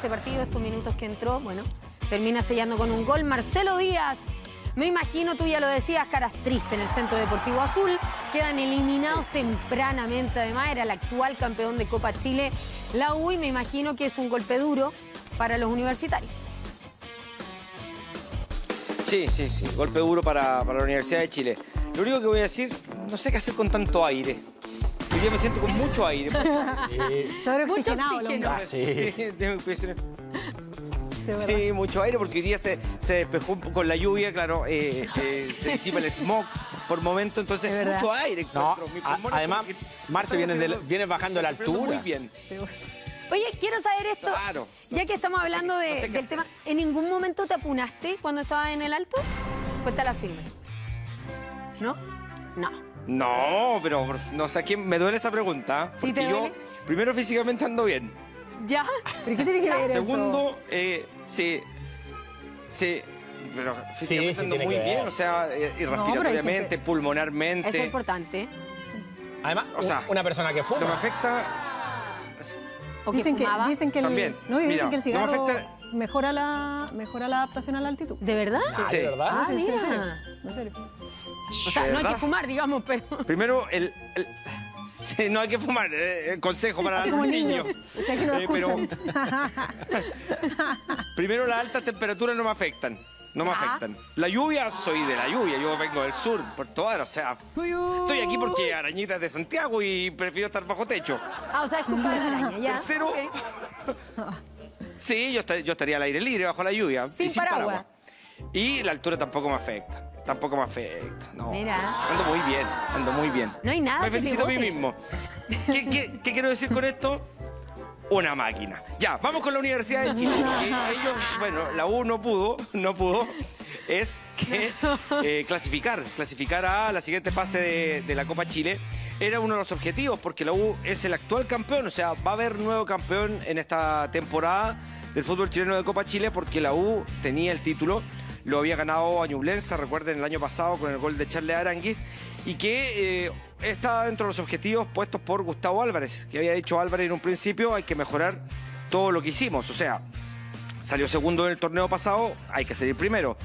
este partido, estos minutos que entró, bueno, termina sellando con un gol. Marcelo Díaz, me imagino, tú ya lo decías, caras tristes en el Centro Deportivo Azul, quedan eliminados tempranamente, además era el actual campeón de Copa Chile, la U, y me imagino que es un golpe duro para los universitarios. Sí, golpe duro para la Universidad de Chile. Lo único que voy a decir, no sé qué hacer con tanto aire. Hoy día me siento con mucho aire. Sobreoxigenado, Sí, mucho aire, porque hoy día se despejó con la lluvia, claro, se disipa el smog por momento, entonces mucho aire. No, además, Marce viene bajando la altura. Muy bien. Oye, quiero saber esto, Claro. ya que estamos hablando del tema, ¿en ningún momento te apunaste cuando estabas en el alto? Cuéntala firme. ¿No? No. No, pero no sé a quién me duele esa pregunta. ¿Sí te duele? Yo, primero, físicamente ando bien. ¿Ya? ¿Pero qué tiene que ver Segundo, sí, pero físicamente ando muy bien, o sea, y respiratoriamente, pulmonarmente. Eso es importante. Además, O sea, una persona que Lo que me fuma. afecta... ¿O que Dicen fumaba? que También. Mira, el cigarro no me afecta- mejora la adaptación a la altitud. ¿De verdad? Sí. ¿De verdad? Ah, Sí, en serio. mira. En serio. O sea, ¿De no hay que verdad? fumar, digamos, pero... Primero, sí, no hay que fumar, consejo para Así los como niños. Ustedes que no lo Pero escuchan. primero, las altas temperaturas no me afectan. No me afectan. La lluvia, soy de la lluvia, yo vengo del sur, Puerto Vara, o sea, estoy aquí porque Arañita es de Santiago y prefiero estar bajo techo. Ah, o sea, es culpa de la araña, ya. Tercero, Ok. sí, yo estaría al aire libre bajo la lluvia. Sin y paraguas. Y la altura tampoco me afecta. Tampoco me afecta. No. Mira. Ando muy bien, ando muy bien. No hay nada Me que te felicito a mí bote. mismo. ¿Qué quiero decir con esto? Una máquina. Ya, vamos con la Universidad de Chile. Que ellos, bueno, la U no pudo, es que clasificar a la siguiente fase de la Copa Chile. Era uno de los objetivos, porque la U es el actual campeón, o sea, va a haber nuevo campeón en esta temporada del fútbol chileno de Copa Chile, porque la U tenía el título, lo había ganado a Ñublense, recuerden, el año pasado con el gol de Charles Aranguis, y que está dentro de los objetivos puestos por Gustavo Álvarez, que había dicho Álvarez en un principio, hay que mejorar todo lo que hicimos, o sea, salió segundo en el torneo pasado, hay que salir primero.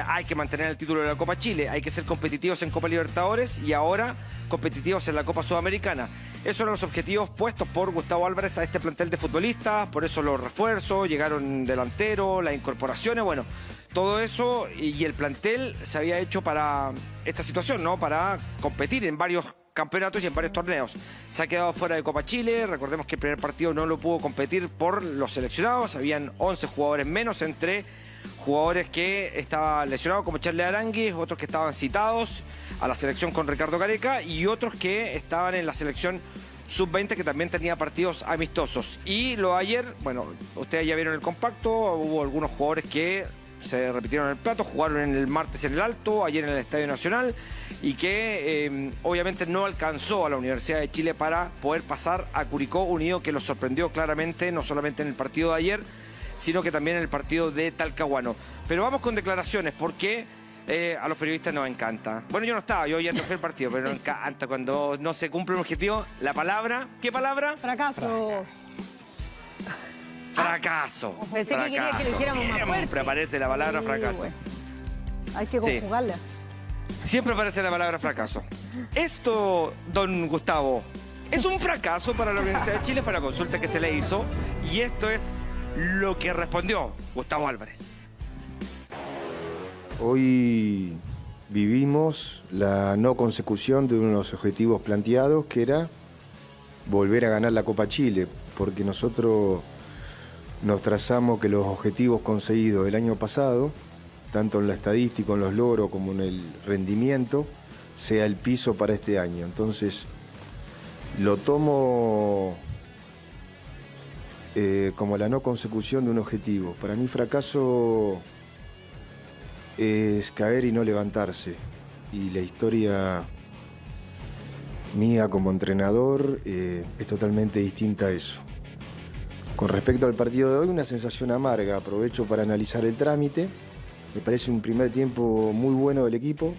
Hay que mantener el título de la Copa Chile, hay que ser competitivos en Copa Libertadores y ahora competitivos en la Copa Sudamericana. Esos eran los objetivos puestos por Gustavo Álvarez a este plantel de futbolistas, por eso los refuerzos, llegaron delanteros, las incorporaciones, bueno, todo eso y el plantel se había hecho para esta situación, ¿no? Para competir en varios campeonatos y en varios torneos. Se ha quedado fuera de Copa Chile, recordemos que el primer partido no lo pudo competir por los seleccionados, habían 11 jugadores menos entre jugadores que estaban lesionados como Charles Aranguis, otros que estaban citados a la selección con Ricardo Gareca y otros que estaban en la selección sub-20 que también tenía partidos amistosos. Y lo de ayer, bueno, ustedes ya vieron el compacto, hubo algunos jugadores que se repitieron el plato, jugaron en el martes en el Alto, ayer en el Estadio Nacional y que obviamente no alcanzó a la Universidad de Chile para poder pasar a Curicó Unido, que los sorprendió claramente, no solamente en el partido de ayer, sino que también en el partido de Talcahuano. Pero vamos con declaraciones, porque a los periodistas nos encanta. Bueno, yo no estaba, yo ya no fui al partido, pero nos encanta cuando no se cumple un objetivo. La palabra, ¿qué palabra? Fracaso. Fracaso. Pensé que quería que lo dijéramos más fuerte. Siempre aparece la palabra Sí, fracaso. bueno. Hay que Sí. conjugarla. Siempre aparece la palabra fracaso. Esto, don Gustavo, es un fracaso para la Universidad de Chile, para la consulta que se le hizo, y esto es lo que respondió Gustavo Álvarez. Hoy vivimos la no consecución de uno de los objetivos planteados, que era volver a ganar la Copa Chile, porque nosotros nos trazamos que los objetivos conseguidos el año pasado, tanto en la estadística, en los logros como en el rendimiento, sea el piso para este año. Entonces, lo tomo como la no consecución de un objetivo. Para mí, fracaso es caer y no levantarse. Y la historia mía como entrenador es totalmente distinta a eso. Con respecto al partido de hoy, una sensación amarga. Aprovecho para analizar el trámite. Me parece un primer tiempo muy bueno del equipo,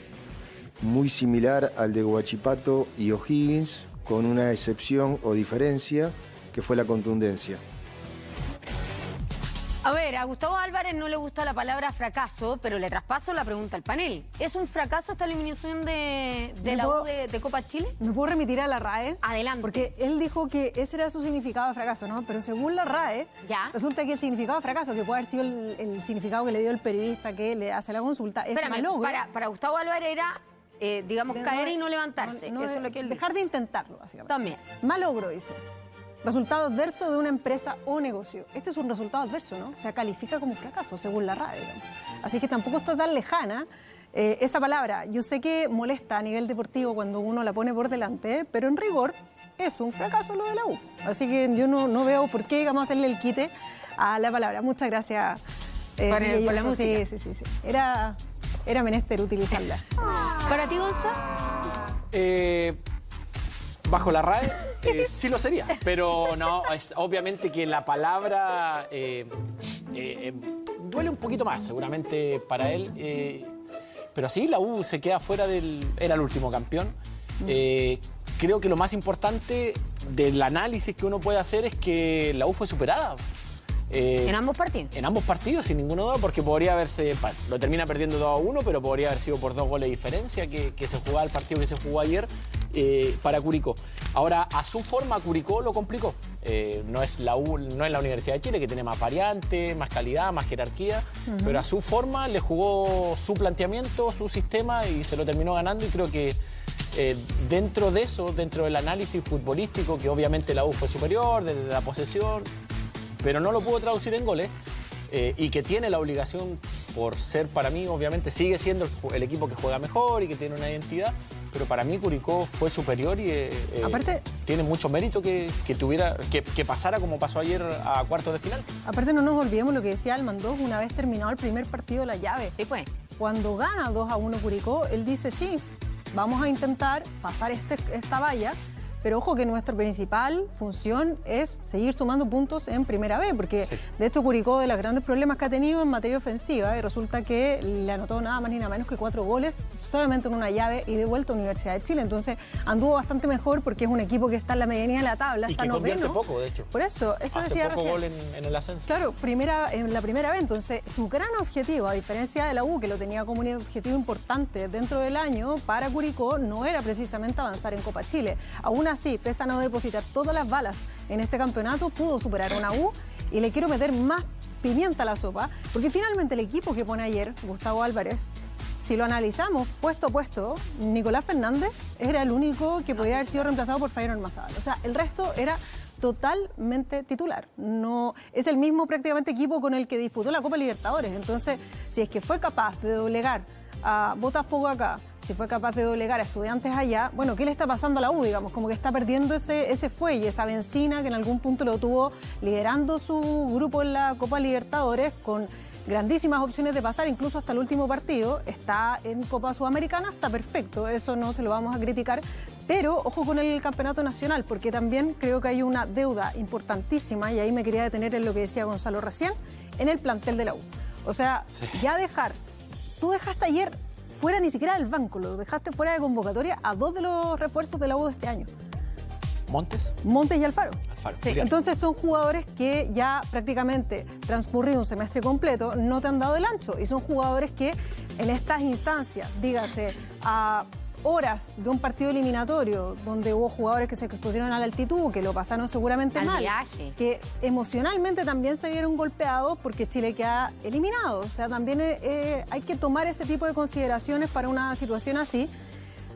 muy similar al de Huachipato y O'Higgins, con una excepción o diferencia que fue la contundencia. A ver, a Gustavo Álvarez no le gusta la palabra fracaso, pero le traspaso la pregunta al panel. ¿Es un fracaso esta eliminación de la U de Copa Chile? ¿Me puedo remitir a la RAE? Adelante. Porque él dijo que ese era su significado de fracaso, ¿no? Pero según la RAE, Ya. resulta que el significado de fracaso, que puede haber sido el significado que le dio el periodista que le hace la consulta, es Espérame, malogro. para Gustavo Álvarez era, digamos, caer y no levantarse. No, Eso es lo que él dejar de intentarlo, básicamente. También. Malogro, dice. Resultado adverso de una empresa o negocio. Este es un resultado adverso, ¿no? O sea, califica como fracaso, según la RAE. ¿No? Así que tampoco está tan lejana esa palabra. Yo sé que molesta a nivel deportivo cuando uno la pone por delante, pero en rigor es un fracaso lo de la U. Así que yo no veo por qué vamos a hacerle el quite a la palabra. Muchas gracias. Por la música. Sí. Era menester utilizarla. ¿Para ti, Gonza? Bajo la RAE, sí lo sería, pero no, es obviamente que la palabra duele un poquito más, seguramente para él. Pero sí, la U se queda fuera era el último campeón. Creo que lo más importante del análisis que uno puede hacer es que la U fue superada. ¿En ambos partidos? En ambos partidos, sin ninguna duda, porque podría haberse... Lo termina perdiendo 2-1, pero podría haber sido por 2 goles de diferencia que se jugaba el partido que se jugó ayer para Curicó. Ahora, a su forma, Curicó lo complicó. No es la Universidad de Chile, que tiene más variantes, más calidad, más jerarquía, pero a su forma le jugó su planteamiento, su sistema y se lo terminó ganando y creo que dentro de eso, dentro del análisis futbolístico, que obviamente la U fue superior, desde la posesión, pero no lo pudo traducir en goles y que tiene la obligación por ser, para mí, obviamente, sigue siendo el equipo que juega mejor y que tiene una identidad, pero para mí Curicó fue superior y Aparte, tiene mucho mérito que pasara como pasó ayer a cuartos de final. Aparte, no nos olvidemos lo que decía Almandós una vez terminado el primer partido de la llave. Sí, pues. Cuando gana 2-1 Curicó, él dice, sí, vamos a intentar pasar esta valla, pero ojo que nuestra principal función es seguir sumando puntos en Primera B, porque Sí. de hecho Curicó de los grandes problemas que ha tenido en materia ofensiva, y resulta que le anotó nada más ni nada menos que 4 goles solamente en una llave y de vuelta a Universidad de Chile. Entonces anduvo bastante mejor porque es un equipo que está en la medianía de la tabla, Y está que convierte noveno. poco, de hecho. Por eso Hace decía poco recién. gol en el ascenso. Claro, en la primera vez. Entonces, su gran objetivo, a diferencia de la U, que lo tenía como un objetivo importante dentro del año, para Curicó no era precisamente avanzar en Copa Chile. Aún así, pese a no depositar todas las balas en este campeonato, pudo superar a una U y le quiero meter más pimienta a la sopa, porque finalmente el equipo que pone ayer, Gustavo Álvarez, si lo analizamos puesto a puesto, Nicolás Fernández era el único que podría haber sido reemplazado por Fabián Ormazábal. O sea, el resto era totalmente titular. No, es el mismo prácticamente equipo con el que disputó la Copa Libertadores. Entonces, si es que fue capaz de doblegar a Botafogo acá, si fue capaz de doblegar a Estudiantes allá, bueno, ¿qué le está pasando a la U? Digamos, como que está perdiendo ese fuelle, esa benzina que en algún punto lo tuvo liderando su grupo en la Copa Libertadores con grandísimas opciones de pasar, incluso hasta el último partido. Está en Copa Sudamericana, está perfecto, eso no se lo vamos a criticar, pero ojo con el campeonato nacional, porque también creo que hay una deuda importantísima, y ahí me quería detener en lo que decía Gonzalo recién, en el plantel de la U. O sea, ya tú dejaste ayer fuera ni siquiera del banco, lo dejaste fuera de convocatoria a 2 de los refuerzos de la U de este año, Montes. Montes y Alfaro. Sí. Entonces son jugadores que ya prácticamente transcurrido un semestre completo no te han dado el ancho, y son jugadores que en estas instancias, dígase, a horas de un partido eliminatorio donde hubo jugadores que se expusieron a la altitud, que lo pasaron seguramente Al mal, viaje. que emocionalmente también se vieron golpeados porque Chile queda eliminado. O sea, también hay que tomar ese tipo de consideraciones para una situación así.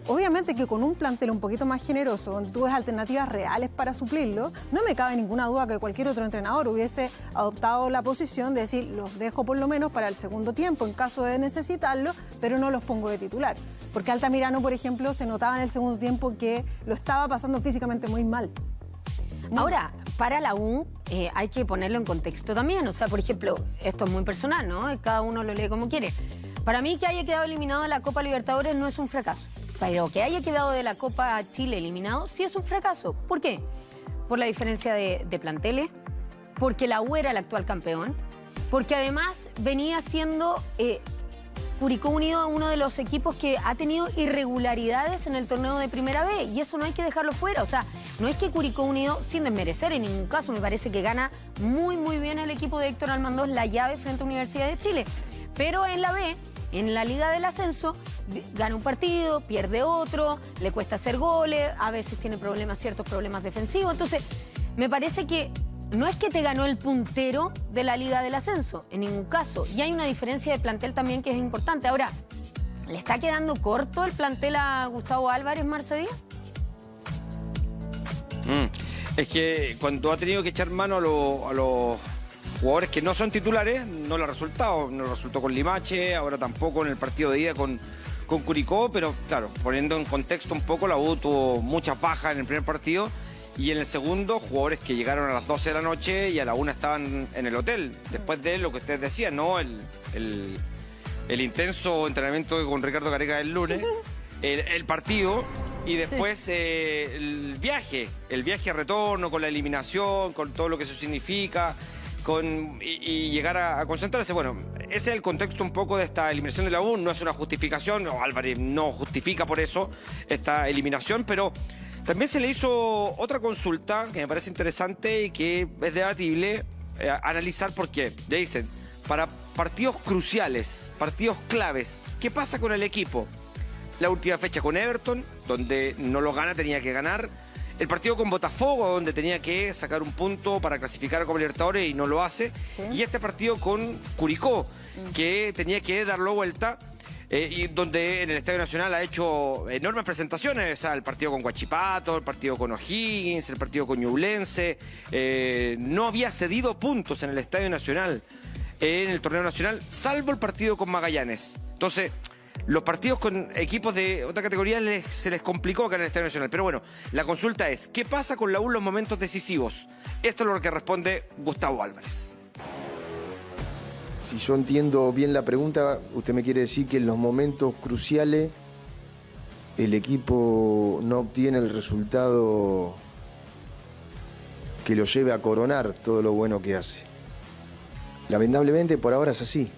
Obviamente que con un plantel un poquito más generoso, donde tú ves alternativas reales para suplirlo, no me cabe ninguna duda que cualquier otro entrenador hubiese adoptado la posición de decir, los dejo por lo menos para el segundo tiempo en caso de necesitarlo, pero no los pongo de titular. Porque Altamirano, por ejemplo, se notaba en el segundo tiempo que lo estaba pasando físicamente muy mal. Ahora, para la U hay que ponerlo en contexto también. O sea, por ejemplo, esto es muy personal, ¿no? Cada uno lo lee como quiere. Para mí, que haya quedado eliminado de la Copa Libertadores no es un fracaso. Pero que haya quedado de la Copa Chile eliminado sí es un fracaso. ¿Por qué? Por la diferencia de planteles, porque la U era el actual campeón, porque además venía siendo Curicó Unido a uno de los equipos que ha tenido irregularidades en el torneo de Primera B, y eso no hay que dejarlo fuera. O sea, no es que Curicó Unido, sin desmerecer en ningún caso, me parece que gana muy bien el equipo de Héctor Almandoz la llave frente a Universidad de Chile. Pero en la B, en la Liga del Ascenso, gana un partido, pierde otro, le cuesta hacer goles, a veces tiene ciertos problemas defensivos. Entonces, me parece que no es que te ganó el puntero de la Liga del Ascenso, en ningún caso. Y hay una diferencia de plantel también que es importante. Ahora, ¿le está quedando corto el plantel a Gustavo Álvarez, Marce Díaz? Es que cuando ha tenido que echar mano a los jugadores que no son titulares, no le ha resultado. No resultó con Limache, ahora tampoco en el partido de ida con Curicó, pero claro, poniendo en contexto un poco, la U tuvo muchas bajas en el primer partido y en el segundo, jugadores que llegaron a las 12 de la noche y a la 1 estaban en el hotel. Después de lo que ustedes decían, ¿no? El intenso entrenamiento con Ricardo Gareca el lunes, el partido y después el viaje a retorno con la eliminación, con todo lo que eso significa. Y llegar a concentrarse. Bueno, ese es el contexto un poco de esta eliminación de la U. No es una justificación, Álvarez no justifica por eso esta eliminación, pero también se le hizo otra consulta que me parece interesante y que es debatible analizar por qué. Le dicen, para partidos cruciales, partidos claves, ¿qué pasa con el equipo? La última fecha con Everton, donde no lo gana, tenía que ganar. El partido con Botafogo, donde tenía que sacar un punto para clasificar a Copa Libertadores y no lo hace. ¿Sí? Y este partido con Curicó, que tenía que darlo vuelta, y donde en el Estadio Nacional ha hecho enormes presentaciones. O sea, el partido con Huachipato, el partido con O'Higgins, el partido con Ñublense. No había cedido puntos en el Estadio Nacional, en el torneo nacional, salvo el partido con Magallanes. Entonces, los partidos con equipos de otra categoría se les complicó acá en el Estadio Nacional. Pero bueno, la consulta es, ¿qué pasa con la U en los momentos decisivos? Esto es lo que responde Gustavo Álvarez. Si yo entiendo bien la pregunta, usted me quiere decir que en los momentos cruciales el equipo no obtiene el resultado que lo lleve a coronar todo lo bueno que hace. Lamentablemente por ahora es así.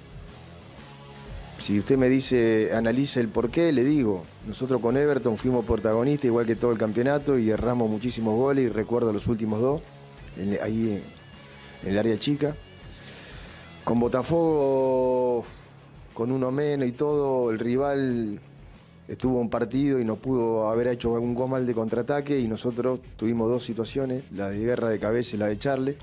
Si usted me dice, analice el porqué, le digo, nosotros con Everton fuimos protagonistas igual que todo el campeonato y erramos muchísimos goles y recuerdo los últimos dos, ahí en el área chica. Con Botafogo, con uno menos y todo, el rival estuvo un partido y no pudo haber hecho algún gol mal de contraataque y nosotros tuvimos dos situaciones, la de Guerra de cabeza y la de Charle.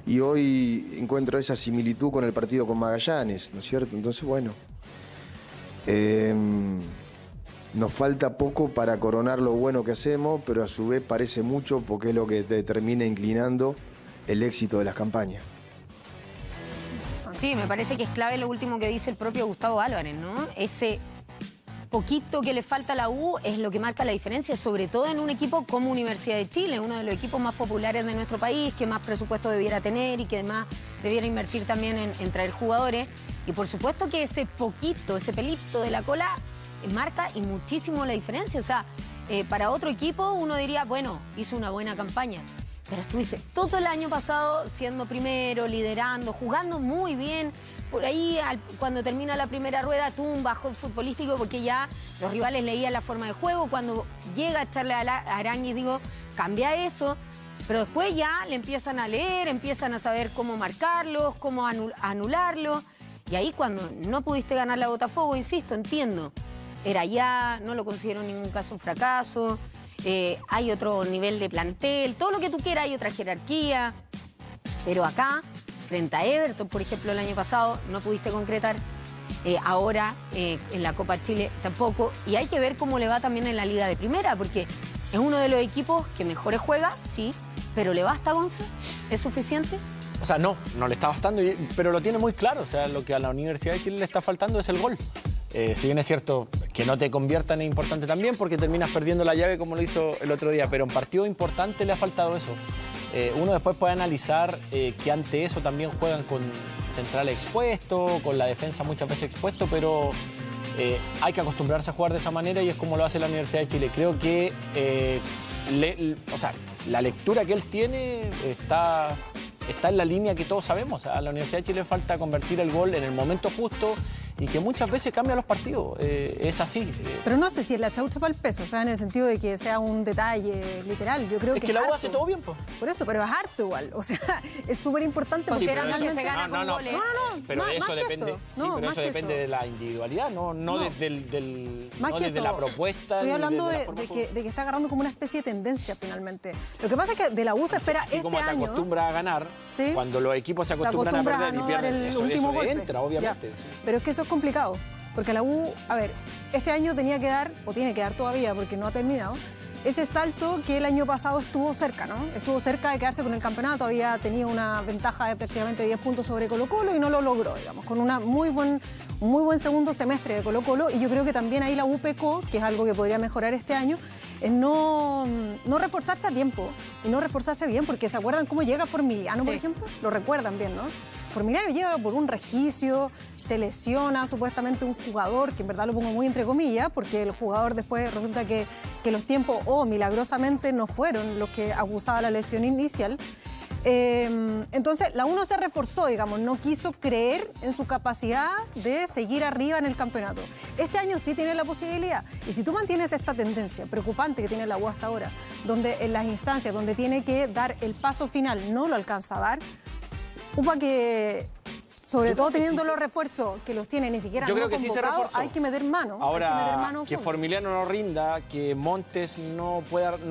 Y hoy encuentro esa similitud con el partido con Magallanes, ¿no es cierto? Entonces, bueno, nos falta poco para coronar lo bueno que hacemos, pero a su vez parece mucho porque es lo que termina inclinando el éxito de las campañas. Sí, me parece que es clave lo último que dice el propio Gustavo Álvarez, ¿no? Ese poquito que le falta a la U es lo que marca la diferencia, sobre todo en un equipo como Universidad de Chile, uno de los equipos más populares de nuestro país, que más presupuesto debiera tener y que además debiera invertir también en traer jugadores. Y por supuesto que ese poquito, ese pelito de la cola marca y muchísimo la diferencia. O sea, para otro equipo uno diría, bueno, hizo una buena campaña. Pero estuviste todo el año pasado siendo primero, liderando, jugando muy bien. Por ahí, cuando termina la primera rueda, tuvo un bajón futbolístico porque ya los rivales leían la forma de juego. Cuando llega a echarle a Arangui, digo, cambia eso. Pero después ya le empiezan a leer, empiezan a saber cómo marcarlos, cómo anularlos. Y ahí cuando no pudiste ganar la Botafogo, insisto, entiendo, era ya, no lo considero en ningún caso un fracaso. Hay otro nivel de plantel, todo lo que tú quieras, hay otra jerarquía. Pero acá, frente a Everton, por ejemplo, el año pasado, no pudiste concretar. Ahora, en la Copa Chile tampoco. Y hay que ver cómo le va también en la Liga de Primera, porque es uno de los equipos que mejores juega, sí, pero ¿le basta, Gonzo? ¿Es suficiente? O sea, no le está bastando, pero lo tiene muy claro. O sea, lo que a la Universidad de Chile le está faltando es el gol. Si bien es cierto que no te conviertan es importante también porque terminas perdiendo la llave como lo hizo el otro día, pero en partido importante le ha faltado eso. Uno después puede analizar que ante eso también juegan con central expuesto, con la defensa muchas veces expuesto, pero hay que acostumbrarse a jugar de esa manera y es como lo hace la Universidad de Chile. Creo que la lectura que él tiene está en la línea que todos sabemos. A la Universidad de Chile le falta convertir el gol en el momento justo y que muchas veces cambia los partidos. Es así. Pero no sé si es la chaucha para el peso, o sea, en el sentido de que sea un detalle literal. Yo creo Es que la U hace harto. todo bien, pues. Por eso, pero es harto igual. O sea, es súper importante porque pero realmente eso se gana con goles. Pero más eso que depende, eso. sí, No, pero más eso que depende eso. de la individualidad, no No. no Más que desde eso, la propuesta. estoy ni hablando desde la de, forma de como- que está agarrando como una especie de tendencia finalmente. Lo que pasa es que de la U se espera Así este como te año. acostumbras a ganar, Sí. cuando los equipos se Te acostumbran a acostumbras perder no y dar pierden, el eso último golpe. entra, obviamente. Ya. Sí. Pero es que eso es complicado, porque la U, a ver, este año tenía que dar, o tiene que dar todavía, porque no ha terminado, ese salto que el año pasado estuvo cerca, ¿no? Estuvo cerca de quedarse con el campeonato, había tenido una ventaja de prácticamente 10 puntos sobre Colo-Colo y no lo logró, digamos, con un muy buen segundo semestre de Colo-Colo, y yo creo que también ahí la U pecó, que es algo que podría mejorar este año, es no reforzarse a tiempo y no reforzarse bien, porque ¿se acuerdan cómo llega Formiliano, por Sí. ejemplo? Lo recuerdan bien, ¿no? Formiliano llega por un resquicio, se lesiona supuestamente un jugador, que en verdad lo pongo muy entre comillas, porque el jugador después resulta que los tiempos, milagrosamente, no fueron los que acusaba la lesión inicial. Entonces, la U no se reforzó, digamos, no quiso creer en su capacidad de seguir arriba en el campeonato. Este año sí tiene la posibilidad. Y si tú mantienes esta tendencia preocupante que tiene la U hasta ahora, donde en las instancias donde tiene que dar el paso final no lo alcanza a dar, upa que, sobre todo teniendo los refuerzos que los tiene ni siquiera Yo no creo que sí se convocados, reforzó. hay que meter mano. Ahora, hay que meter mano que full. Formiliano no rinda, que Montes no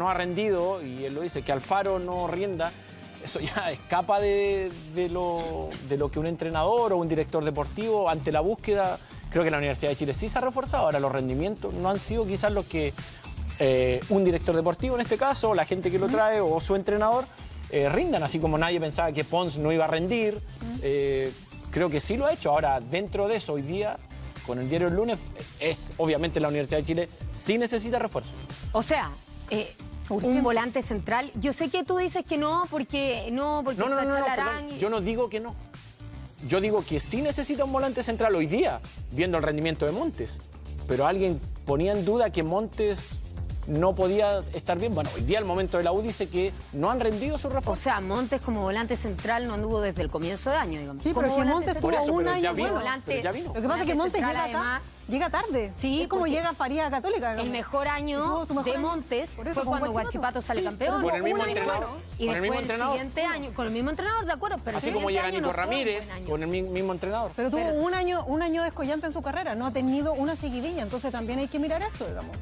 ha rendido, y él lo dice, que Alfaro no rinda, eso ya escapa de lo que un entrenador o un director deportivo, ante la búsqueda, creo que la Universidad de Chile sí se ha reforzado. Ahora, los rendimientos no han sido quizás los que un director deportivo, en este caso, la gente que lo trae o su entrenador, rindan, así como nadie pensaba que Pons no iba a rendir. Creo que sí lo ha hecho. Ahora, dentro de eso, hoy día, con el diario El Lunes, obviamente la Universidad de Chile sí necesita refuerzo. O sea, un volante central. Yo sé que tú dices que no, porque No, está Chalarán perdón, y- yo no digo que no. Yo digo que sí necesita un volante central hoy día, viendo el rendimiento de Montes. Pero alguien ponía en duda que Montes no podía estar bien. Bueno, hoy día el momento de la U dice que no han rendido sus O refuerzos. sea, Montes como volante central no anduvo desde el comienzo de año, digamos. Sí, Como pero es que volante Montes central. Por tuvo eso, un pero año ya vino. bueno. Pero ya vino. Lo que pasa es que Volante Montes central, llega, además, llega tarde. Sí, es como porque llega Faría Católica. El digamos. mejor Y año tuvo su mejor de año. Montes Por eso, fue con cuando Guachipato. Guachipato sale Sí, campeón. pero Con el mismo un año entrenador. bueno. Y Con el después mismo el entrenador. siguiente año, con el mismo entrenador, de acuerdo, pero el Así como siguiente llega año Nico no fue un Ramírez, buen año. con el mismo entrenador. Pero tuvo Pero- un año descollante en su carrera, no ha tenido una seguidilla, entonces también hay que mirar eso, digamos.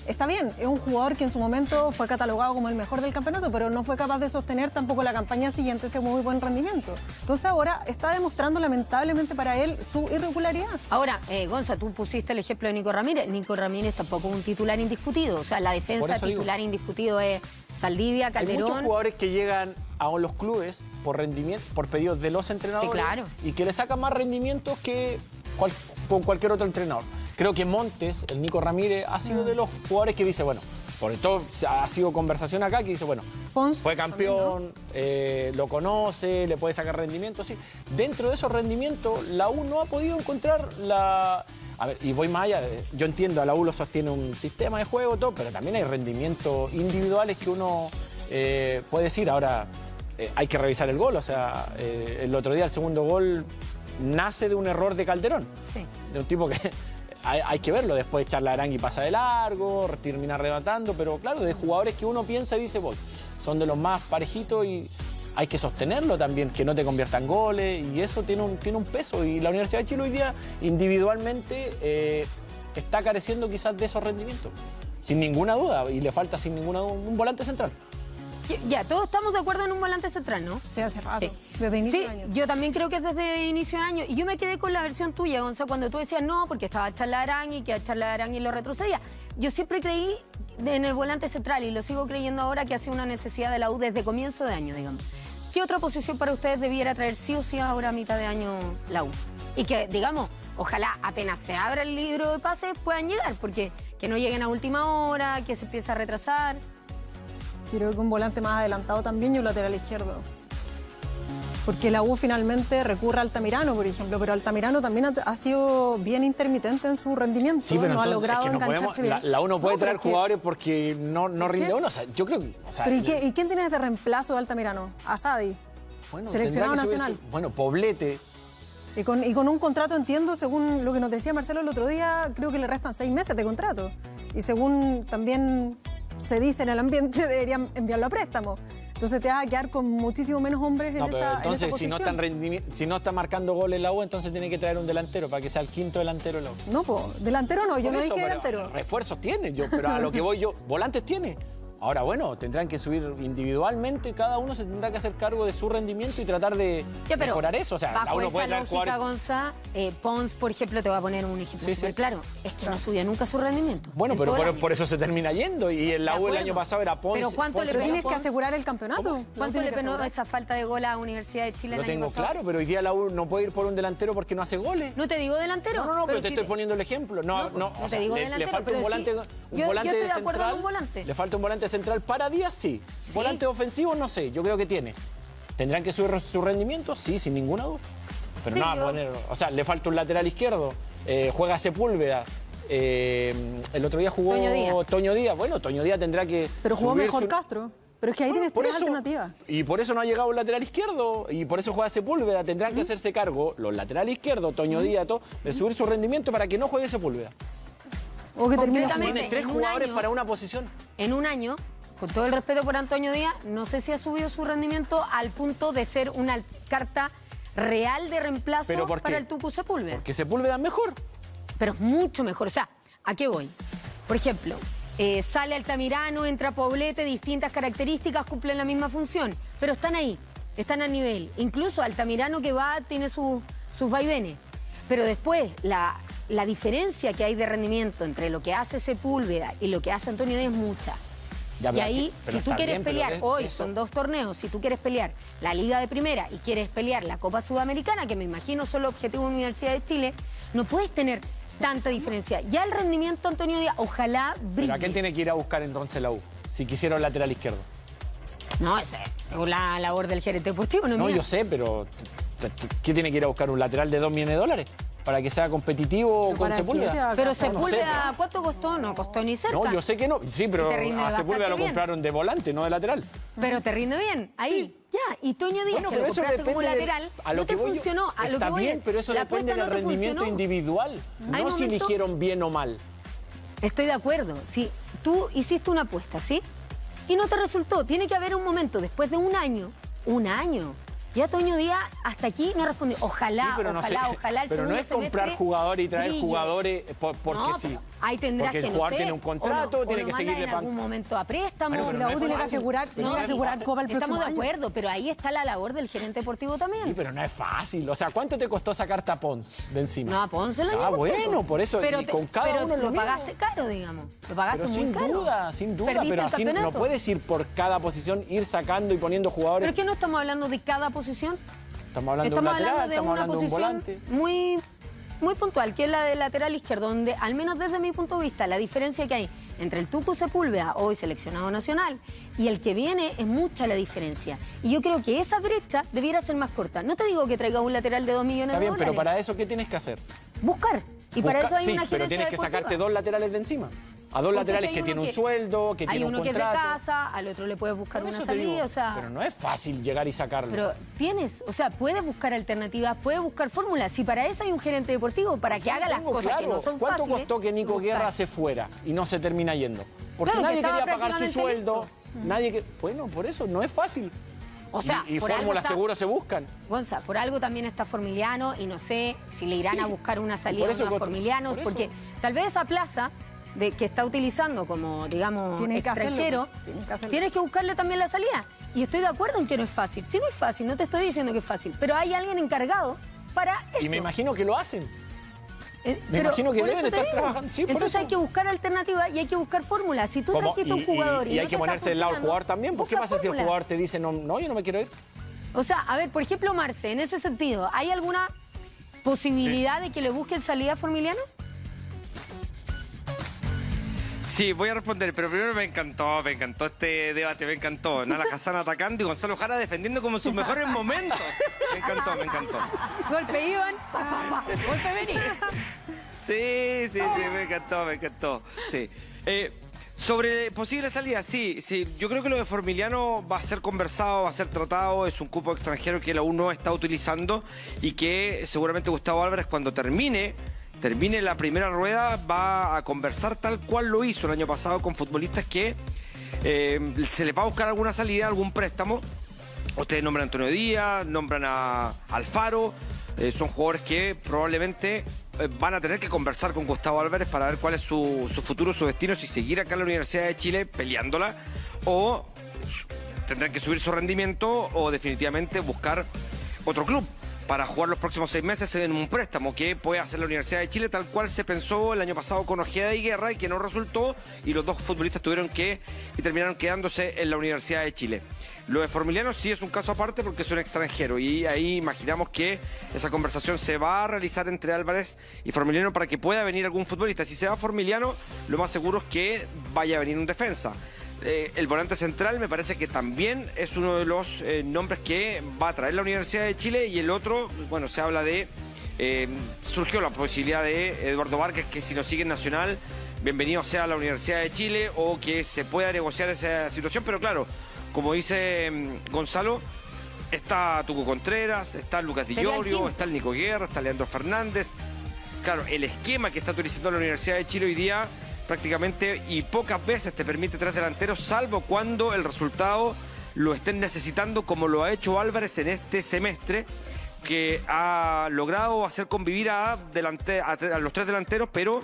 Está bien, es un jugador que en su momento fue catalogado como el mejor del campeonato, pero no fue capaz de sostener tampoco la campaña siguiente ese muy buen rendimiento. Entonces ahora está demostrando lamentablemente para él su irregularidad. Ahora, Gonza, tú pusiste el ejemplo de Nico Ramírez. Nico Ramírez tampoco es un titular indiscutido. O sea, la Por defensa eso digo. titular indiscutido es Saldivia, Hay Calderón. muchos jugadores que llegan a los clubes por rendimiento, por pedidos de los entrenadores, Sí, claro. y que le sacan más rendimientos que con cualquier otro entrenador. Creo que Montes, el Nico Ramírez, ha sido de los jugadores que dice, bueno, por todo ha sido conversación acá, que dice, bueno, Pons fue campeón, lo conoce, le puede sacar rendimiento, sí. Dentro de esos rendimientos, la U no ha podido encontrar la... A ver, y voy más allá, yo entiendo, a la U lo sostiene un sistema de juego, todo, pero también hay rendimientos individuales que uno puede decir. Ahora, hay que revisar el gol, o sea, el otro día el segundo gol nace de un error de Calderón, Sí. de un tipo que hay que verlo, después Charlarán y pasa de largo, termina arrebatando, pero claro, de jugadores que uno piensa y dice, pues, son de los más parejitos y hay que sostenerlo también, que no te conviertan goles, y eso tiene un peso, y la Universidad de Chile hoy día individualmente está careciendo quizás de esos rendimientos, sin ninguna duda, y le falta sin ninguna duda un volante central. Ya, todos estamos de acuerdo en un volante central, ¿no? Sí, hace rato, Sí. desde inicio Sí, de año. yo también creo que es desde inicio de año. Y yo me quedé con la versión tuya, Gonzalo, cuando tú decías no, porque estaba Charlarán y que a Charlarán y lo retrocedía. Yo siempre creí en el volante central y lo sigo creyendo ahora que ha sido una necesidad de la U desde comienzo de año, digamos. ¿Qué otra posición para ustedes debiera traer sí o sí ahora a mitad de año la U? Y que, digamos, ojalá apenas se abra el libro de pases puedan llegar, porque que no lleguen a última hora, que se empiece a retrasar. Yo creo que un volante más adelantado también y un lateral izquierdo. Porque la U finalmente recurre a Altamirano, por ejemplo, pero Altamirano también ha sido bien intermitente en su rendimiento. Sí, pero no ha entonces, logrado es que no engancharse podemos, bien. la U no puede pero traer es que- jugadores porque no rinde qué? uno. O sea, yo creo que... o sea, Pero ¿y quién tienes de reemplazo de Altamirano? A Sadi. bueno, seleccionado tendrá que nacional. subirse. Bueno, Poblete, Y con un contrato, entiendo, según lo que nos decía Marcelo el otro día, creo que le restan 6 meses de contrato. Y según también se dice en el ambiente, deberían enviarlo a préstamo. Entonces te vas a quedar con muchísimo menos hombres en esa entonces, posición. si no está marcando goles la U, entonces tiene que traer un delantero para que sea el quinto delantero de la U. No, pues, delantero no, yo Por no eso, dije pero delantero. refuerzos tiene, pero a lo que voy yo, volantes tiene. Ahora, bueno, tendrán que subir individualmente, cada uno se tendrá que hacer cargo de su rendimiento y tratar de mejorar eso. O sea, bajo uno puede esa traer lógica, jugadores... Gonza, Pons, por ejemplo, te voy a poner un ejemplo Sí, súper sí. claro, es que no subió nunca su rendimiento. Bueno, en pero todo el año. por eso se termina yendo. Y en la De U el acuerdo. año pasado era Pons. Pero ¿cuánto Pons le Pero era- tienes que Pons? asegurar el campeonato. ¿Cuánto le penó esa falta de gol a Universidad de Chile Lo el año tengo pasado? claro, pero hoy día la U no puede ir por un delantero porque no hace goles. No te digo delantero. No, pero te sí estoy poniendo el ejemplo. No, no te digo le delantero, falta pero un volante, sí. Yo estoy de acuerdo central. con un volante. Le falta un volante central para Díaz, sí. Sí. Volante ofensivo, no sé. Yo creo que tiene. ¿Tendrán que subir su rendimiento? Sí, sin ninguna duda. Pero Sí, no, yo- poner. O sea, le falta un lateral izquierdo. Juega Sepúlveda. El otro día jugó Toño Díaz. Toño Díaz. Bueno, Toño Díaz tendrá que. Pero jugó subir mejor su- Castro. Pero es que ahí Bueno, tienes por 3 eso- alternativas. Y por eso no ha llegado un lateral izquierdo. Y por eso juega Sepúlveda. Tendrán que hacerse cargo los laterales izquierdos, Toño Díaz, todo, de subir su rendimiento para que no juegue Sepúlveda. O que termine Completamente. jugando. Tiene 3 en un jugadores año- para una posición. En un año, con todo el respeto por Antonio Díaz, no sé si ha subido su rendimiento al punto de ser una carta real de reemplazo ¿Pero por qué? para el Tucu Sepúlveda. Porque Sepúlveda es mejor. Pero es mucho mejor. O sea, ¿a qué voy? Por ejemplo, sale Altamirano, entra Poblete, distintas características, cumplen la misma función, pero están ahí, están a nivel. Incluso Altamirano que va tiene sus vaivenes. Pero después, la diferencia que hay de rendimiento entre lo que hace Sepúlveda y lo que hace Antonio Díaz es mucha. Ya, Y pero ahí, aquí- pero si tú está quieres bien, pero pelear, hoy eso- son 2 torneos, si tú quieres pelear la Liga de Primera y quieres pelear la Copa Sudamericana, que me imagino son los objetivos de Universidad de Chile, no puedes tener tanta diferencia. Ya el rendimiento, Antonio Díaz, ojalá brille. ¿Pero a quién tiene que ir a buscar entonces la U? Si quisiera un lateral izquierdo. No, esa es la labor del gerente deportivo, no es No, mía. yo sé, pero ¿qué tiene que ir a buscar? ¿Un lateral de 2 millones de dólares? ¿Para que sea competitivo Pero con ¿para qué te va Sepúlveda? a Pero gastar? no sé, Sepúlveda, ¿cuánto costó? No costó ni cerca. No, yo sé que no. Sí, pero Y te rinde a bastante Sepúlveda lo bien. compraron de volante, no de lateral. Pero te rinde bien, ahí, ya. Y Toño Díaz, Bueno, que pero lo eso compraste como depende de- lateral, a lo no te que voy yo- funcionó. A lo Está que voy bien, es, pero eso la depende apuesta del no te rendimiento funcionó. individual. Hay No si momentos- eligieron bien o mal. Estoy de acuerdo. Si tú hiciste una apuesta, ¿sí? Y no te resultó. Tiene que haber un momento, después de un año, ya Toño Díaz hasta aquí no respondió. Ojalá, Sí, pero no sé. ojalá el Pero no segundo es comprar semestre jugadores y traer brille. jugadores porque No, sí. pero ahí tendrás Porque que, el no jugador sé, tiene un contrato, o tiene lo que mandas seguirle en algún pagando. momento a préstamo. Bueno, Si pero la no U es tiene que fácil. asegurar, Copa el próximo Estamos de año. acuerdo, pero ahí está la labor del gerente deportivo también. Sí, pero no es fácil. O sea, ¿cuánto te costó sacarte a Pons de encima? No, a Ponce el año completo. Bueno, por eso, y con cada pero uno es lo lo mismo. pagaste caro, digamos. Lo pagaste Pero muy sin caro. duda, sin duda. Perdiste Pero el así no campeonato. puedes ir por cada posición, ir sacando y poniendo jugadores. Pero es que no estamos hablando de cada posición. Estamos hablando de un lateral, de estamos una hablando de un posición volante. muy puntual, que es la del lateral izquierdo, donde, al menos desde mi punto de vista, la diferencia que hay entre el Tucu Sepúlveda, hoy seleccionado nacional, y el que viene, es mucha la diferencia. Y yo creo que esa brecha debiera ser más corta. No te digo que traiga un lateral de 2 millones Está de bien, pero dólares. para eso, ¿qué tienes que hacer? Buscar. Y para Busca- eso hay sí, una pero gerencia tienes que deportiva. sacarte 2 laterales de encima. A 2 Porque laterales si que hay tienen uno un sueldo, que hay tienen un uno que es de contrato. casa, al otro le puedes buscar Por una eso te digo, salida, o sea... pero no es fácil llegar y sacarlo. Pero tienes, o sea, puedes buscar alternativas, puedes buscar fórmulas. Si para eso hay un gerente deportivo, para que haga las Tengo cosas que claro. no son ¿Cuánto fáciles. costó que Nico buscar. Guerra se fuera y no se termina yendo? Porque Claro, que nadie estaba quería pagar su prácticamente sueldo, nadie que... Bueno, por eso no es fácil. O sea, y por algo fórmulas está- seguro se buscan. Gonza, por algo también está Formiliano y no sé si le irán Sí. a buscar una salida Por a eso unos costó- Formilianos, por eso. porque tal vez esa plaza que está utilizando como, digamos, Tiene que extranjero, hacerlo, tiene que hacerlo. tienes que buscarle también la salida. Y estoy de acuerdo en que no es fácil. Sí, no es fácil, no te estoy diciendo que es fácil, pero hay alguien encargado para eso. Y me imagino que lo hacen. Me Pero imagino que por deben eso te estar digo. trabajando. Sí, por Entonces eso. hay que buscar alternativas y hay que buscar fórmulas. Si tú Como- trajiste un jugador y, y no hay te que está ponerse del lado del funcionando, jugador también. ¿Por qué busca pasa si el fórmulas. jugador te dice, no, yo no me quiero ir? O sea, a ver, por ejemplo, Marce, en ese sentido, ¿hay alguna posibilidad de que le busquen salida a Formiliano? Sí, voy a responder, pero primero me encantó este debate, me encantó. Nala Hassan atacando y Gonzalo Jara defendiendo como en sus mejores momentos. Me encantó. Golpe Iván, golpe Benítez. Sí, me encantó. Sí. Sobre posible salida, sí. Yo creo que lo de Formiliano va a ser conversado, va a ser tratado. Es un cupo extranjero que la U no está utilizando y que seguramente Gustavo Álvarez, cuando termine la primera rueda, va a conversar tal cual lo hizo el año pasado con futbolistas que se le va a buscar alguna salida, algún préstamo. Ustedes nombran a Antonio Díaz, nombran a Alfaro. Son jugadores que probablemente van a tener que conversar con Gustavo Álvarez para ver cuál es su futuro, su destino, si seguir acá en la Universidad de Chile peleándola o tendrán que subir su rendimiento o definitivamente buscar otro club para jugar los próximos 6 meses en un préstamo que puede hacer la Universidad de Chile, tal cual se pensó el año pasado con Ojeda y Guerra y que no resultó, y los dos futbolistas tuvieron que y terminaron quedándose en la Universidad de Chile. Lo de Formiliano sí es un caso aparte porque es un extranjero y ahí imaginamos que esa conversación se va a realizar entre Álvarez y Formiliano para que pueda venir algún futbolista. Si se va Formiliano, lo más seguro es que vaya a venir un defensa. El volante central me parece que también es uno de los nombres que va a traer la Universidad de Chile, y el otro, bueno, se habla de... surgió la posibilidad de Eduardo Vargas, que si no sigue en Nacional, bienvenido sea a la Universidad de Chile, o que se pueda negociar esa situación, pero claro, como dice Gonzalo, está Tuco Contreras, está Lucas Di Llorio, está el Nico Guerra, está Leandro Fernández. Claro, el esquema que está utilizando la Universidad de Chile hoy día prácticamente y pocas veces te permite 3 delanteros, salvo cuando el resultado lo estén necesitando, como lo ha hecho Álvarez en este semestre, que ha logrado hacer convivir a los 3 delanteros, pero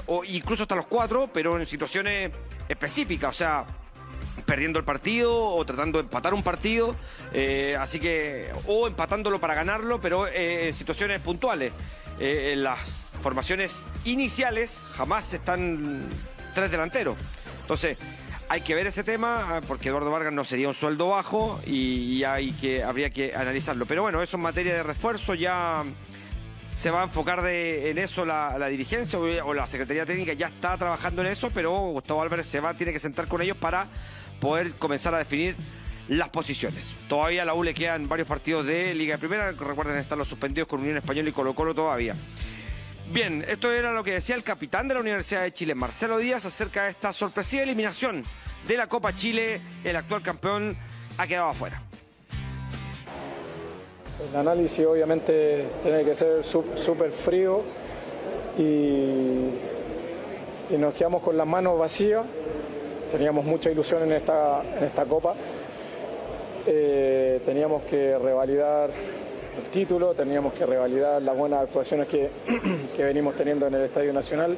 o incluso hasta los 4, pero en situaciones específicas, o sea, perdiendo el partido o tratando de empatar un partido, así que, o empatándolo para ganarlo, pero en situaciones puntuales. Las formaciones iniciales jamás están 3 delanteros. Entonces, hay que ver ese tema, porque Eduardo Vargas no sería un sueldo bajo y habría que analizarlo. Pero bueno, eso en materia de refuerzo ya se va a enfocar en eso la dirigencia o la Secretaría Técnica ya está trabajando en eso, pero Gustavo Álvarez tiene que sentar con ellos para poder comenzar a definir las posiciones. Todavía a la U le quedan varios partidos de Liga de Primera, recuerden, están los suspendidos con Unión Española y Colo-Colo todavía. Bien, esto era lo que decía el capitán de la Universidad de Chile, Marcelo Díaz, acerca de esta sorpresiva eliminación de la Copa Chile. El actual campeón ha quedado afuera. El análisis obviamente tiene que ser súper frío y nos quedamos con las manos vacías. Teníamos mucha ilusión en esta Copa. Teníamos que revalidar el título, teníamos que revalidar las buenas actuaciones que venimos teniendo en el Estadio Nacional,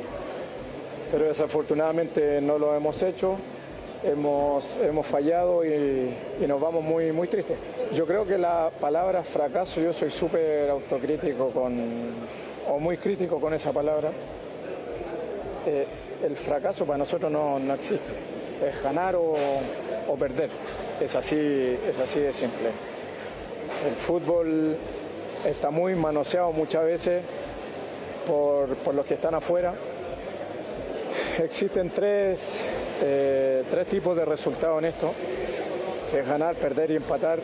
pero desafortunadamente no lo hemos hecho. Hemos fallado y nos vamos muy, muy tristes. Yo creo que la palabra fracaso, yo soy súper autocrítico o muy crítico con esa palabra. El fracaso para nosotros no existe. Es ganar o perder. Es así de simple. El fútbol está muy manoseado muchas veces por los que están afuera. Existen tres tipos de resultados en esto, que es ganar, perder y empatar,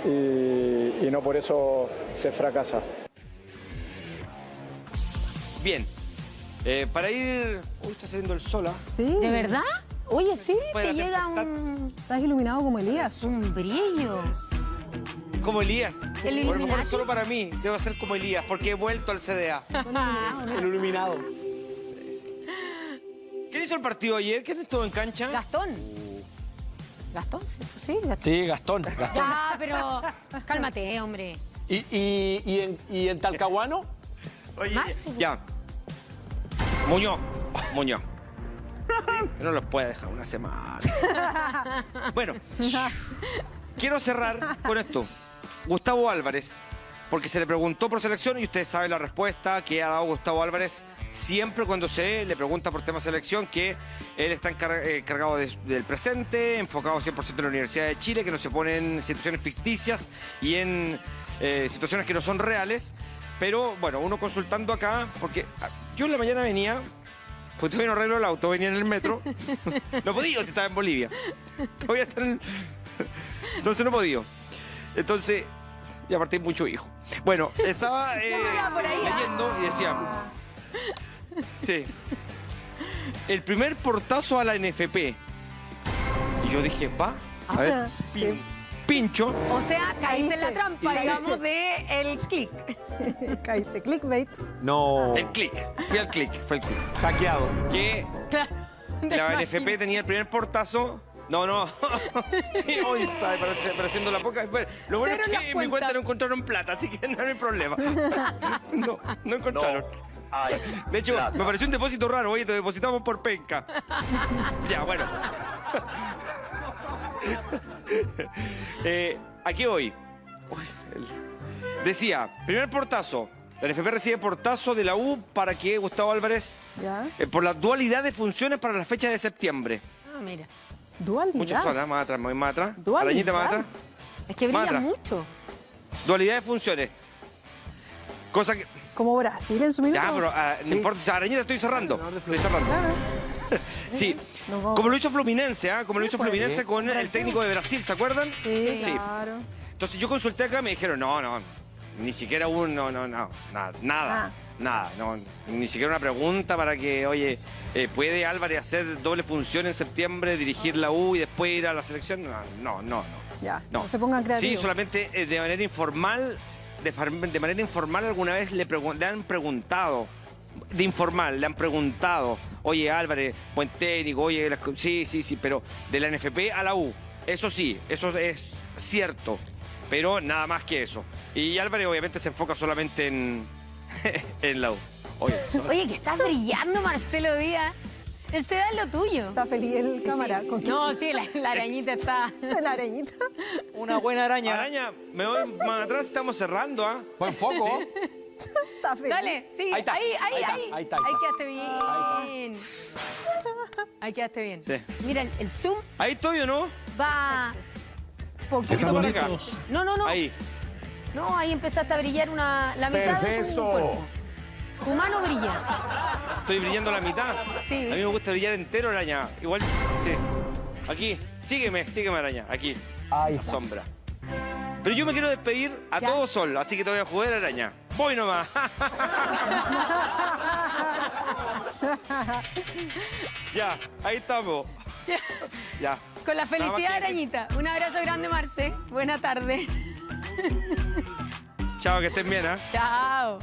y no por eso se fracasa. Bien, para ir... Uy, está saliendo el sol, ¿ah? Sí. ¿De verdad? Oye, sí, Puede te llega hacer Estás iluminado como Elías. un brillo. Como Elías. ¿El O a lo mejor Illuminati? es solo para mí, debo ser como Elías, porque he vuelto al CDA. El iluminado. ¿Quién hizo el partido ayer? ¿Quién estuvo en cancha? Gastón. Gastón, sí, Gastón. Sí, Gastón. Ya, pero cálmate, hombre. ¿Y en Talcahuano? Oye, Marce. ya. Muñoz. Que no los puede dejar una semana. Bueno, quiero cerrar con esto. Gustavo Álvarez, porque se le preguntó por selección y ustedes saben la respuesta que ha dado Gustavo Álvarez siempre cuando se le pregunta por tema selección, que él está encargado del presente, enfocado 100% en la Universidad de Chile, que no se pone en situaciones ficticias y en situaciones que no son reales. Pero bueno, uno consultando acá, porque yo en la mañana venía, pues todavía no arreglo el auto, venía en el metro. No podía si estaba en Bolivia. Todavía está en... Entonces no podía. Entonces, y aparte hay mucho hijo. Bueno, estaba por ahí. leyendo y decía... Sí. el primer portazo a la NFP. Y yo dije, va, a ver, Sí. pincho. O sea, caíste en la Caíste. trampa, digamos, de el click. Caíste, clickbait. No. El click, fue el click. Hackeado. Que Claro. la NFP tenía el primer portazo. No. Sí, hoy está apareciendo la poca. Bueno, lo bueno Cero es en que las en mi cuenta cuentas. no encontraron plata, así que no hay problema. No encontraron. Ay, De hecho, plata. me pareció un depósito raro. Oye, te depositamos por penca. Ya, bueno. Aquí voy. Decía, primer portazo. La NFP recibe portazo de la U para que Gustavo Álvarez, ¿Ya? por la dualidad de funciones para la fecha de septiembre. Ah, mira. Dualidad. Muchas zonas, más atrás, más atrás. ¿Dualidad? Arañita más atrás. Es que brilla Matra. mucho. Dualidad de funciones. Cosa que... Como Brasil en su minuto. Ya, pero no importa, Arañita, estoy cerrando. Estoy cerrando. Claro. Sí, Nos vamos. como lo hizo Fluminense, ¿ah? Como lo Sí, hizo pues. Fluminense con el técnico de Brasil, ¿se acuerdan? Sí, Sí. claro. Entonces yo consulté acá y me dijeron, no, ni siquiera nada, Ah. nada, no, ni siquiera una pregunta para que, oye, ¿puede Álvarez hacer doble función en septiembre, dirigir la U y después ir a la selección? No. Ya, no se pongan creativos. Sí, solamente de manera informal, de manera informal alguna vez le han preguntado, le han preguntado, oye Álvarez, buen técnico, oye, sí, pero de la NFP a la U, eso sí, eso es cierto, pero nada más que eso. Y Álvarez obviamente se enfoca solamente en la U. Oye, que estás brillando, Marcelo Díaz. Él se da lo tuyo. Está feliz el cámara. ¿Con quién? No, sí, la arañita está. La arañita. Una buena araña. Araña, me voy más atrás, estamos cerrando, ¿ah? Buen foco. Está feliz. Dale, sí, Ahí está, ahí. ahí está. Ahí quedaste bien. Ahí quedaste bien. Sí. Mira, el zoom Ahí estoy, ¿o no? va poquito Estamos para acá. acá. No. Ahí. No, ahí empezaste a brillar la mitad de tu cuerpo. Tu mano brilla. Estoy brillando la mitad. Sí. A mí me gusta brillar entero, Araña. Igual, sí. Aquí, sígueme, Araña. Aquí, Ahí la está. sombra. Pero yo me quiero despedir a Ya. todo sol, así que te voy a jugar, Araña. Voy nomás. Ya, ahí estamos. Ya. Con la Nada más que felicidad, decir. arañita. Un abrazo grande, Marce. Buena tarde. Chao, que estén bien, ¿ah? Chao.